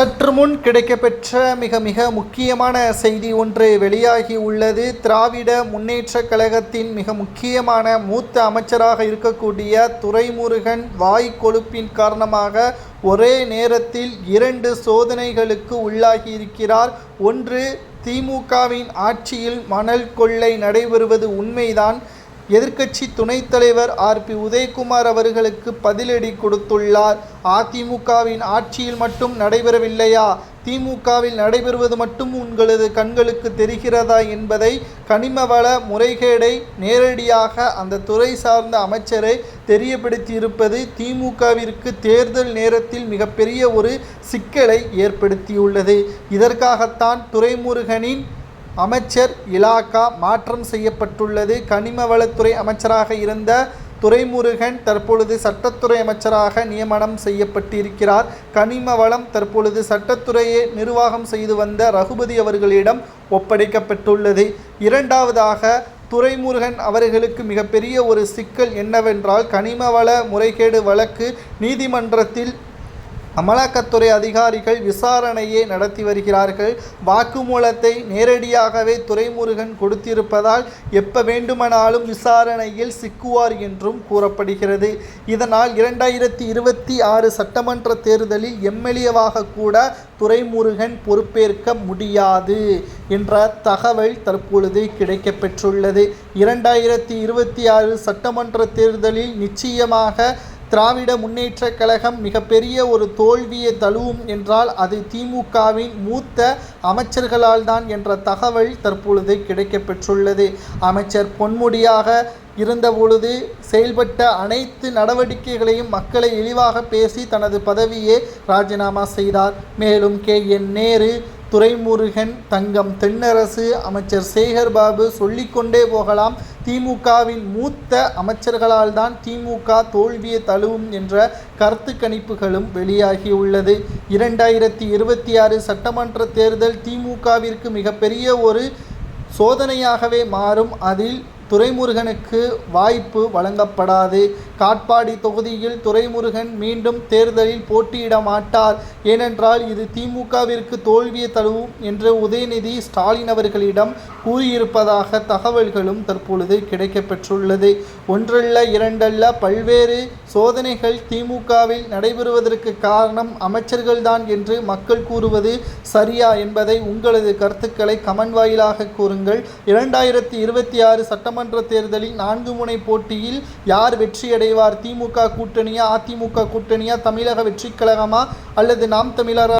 சற்று முன் கிடைக்கப்பெற்ற மிக முக்கியமான செய்தி ஒன்று வெளியாகி உள்ளது. திராவிட முன்னேற்றக் கழகத்தின் மிக முக்கியமான மூத்த அமைச்சராக இருக்கக்கூடிய துரைமுருகன் வாய் கொழுப்பின் காரணமாக ஒரே நேரத்தில் 2 சோதனைகளுக்கு உள்ளாகி இருக்கிறார். ஒன்று, திமுகவின் ஆட்சியில் மணல் கொள்ளை நடைபெறுவது உண்மைதான். எதிர்க்கட்சி துணைத் தலைவர் ஆர்.பி. உதயகுமார் அவர்களுக்கு பதிலடி கொடுத்துள்ளார். அதிமுகவின் ஆட்சியில் மட்டும் நடைபெறவில்லையா, திமுகவில் நடைபெறுவது மட்டும் உங்களது கண்களுக்கு தெரிகிறதா என்பதை கனிமவள முறைகேடை நேரடியாக அந்த துறை சார்ந்த அமைச்சரை தெரியப்படுத்தியிருப்பது திமுகவிற்கு தேர்தல் நேரத்தில் மிகப்பெரிய ஒரு சிக்கலை ஏற்படுத்தியுள்ளது. இதற்காகத்தான் துரைமுருகனின் அமைச்சர் இலாகா மாற்றம் செய்யப்பட்டுள்ளது. கனிமவளத்துறை அமைச்சராக இருந்த துரைமுருகன் தற்பொழுது சட்டத்துறை அமைச்சராக நியமனம் செய்யப்பட்டிருக்கிறார். கனிமவளம் தற்பொழுது சட்டத்துறையை நிர்வாகம் செய்து வந்த ரகுபதி அவர்களிடம் ஒப்படைக்கப்பட்டுள்ளது. இரண்டாவதாக, துரைமுருகன் அவர்களுக்கு மிகப்பெரிய ஒரு சிக்கல் என்னவென்றால், கனிமவள முறைகேடு வழக்கு நீதிமன்றத்தில் அமலாக்கத்துறை அதிகாரிகள் விசாரணையை நடத்தி வருகிறார்கள். வாக்குமூலத்தை நேரடியாகவே துரைமுருகன் கொடுத்திருப்பதால் எப்ப வேண்டுமானாலும் விசாரணையில் சிக்குவார் என்றும் கூறப்படுகிறது. இதனால் 2026 சட்டமன்ற தேர்தலில் எம்எல்ஏவாக கூட துரைமுருகன் பொறுப்பேற்க முடியாது என்ற தகவல் தற்பொழுது கிடைக்கப்பெற்றுள்ளது. 2026 சட்டமன்ற தேர்தலில் நிச்சயமாக திராவிட முன்னேற்றக் கழகம் மிகப்பெரிய ஒரு தோல்வியை தழுவும் என்றால் அது திமுகவின் மூத்த அமைச்சர்களால் தான் என்ற தகவல் தற்பொழுது கிடைக்கப்பெற்றுள்ளது. அமைச்சர் பொன்முடியாக இருந்தபொழுது செயல்பட்ட அனைத்து நடவடிக்கைகளையும் மக்களை இழிவாக பேசி தனது பதவியை ராஜினாமா செய்தார். மேலும் KN நேரு, துரைமுருகன், தங்கம் தென்னரசு, அமைச்சர் சேகர்பாபு சொல்லிக்கொண்டே போகலாம். திமுகவின் மூத்த அமைச்சர்களால் தான் திமுக தோல்வியை தழுவும் என்ற கருத்து கணிப்புகளும் வெளியாகியுள்ளது. 2026 சட்டமன்ற தேர்தல் திமுகவிற்கு மிகப்பெரிய ஒரு சோதனையாகவே மாறும். அதில் துரைமுருகனுக்கு வாய்ப்பு வழங்கப்படாது. காட்பாடி தொகுதியில் துரைமுருகன் மீண்டும் தேர்தலில் போட்டியிட மாட்டார். ஏனென்றால் இது திமுகவிற்கு தோல்வியை தழுவும் என்று உதயநிதி ஸ்டாலின் அவர்களிடம் கூறியிருப்பதாக தகவல்களும் தற்பொழுது கிடைக்கப்பெற்றுள்ளது. ஒன்றல்ல இரண்டல்ல பல்வேறு சோதனைகள் திமுகவில் நடைபெறுவதற்கு காரணம் அமைச்சர்கள்தான் என்று மக்கள் கூறுவது சரியா என்பதை உங்களது கருத்துக்களை கமெண்ட் வாயிலாக கூறுங்கள். 2026 சட்டமன்ற தேர்தலில் 4 முனை போட்டியில் யார் வெற்றியடைவார்? திமுக கூட்டணியா, அதிமுக கூட்டணியா, தமிழக வெற்றி கழகமா அல்லது நாம் தமிழரா?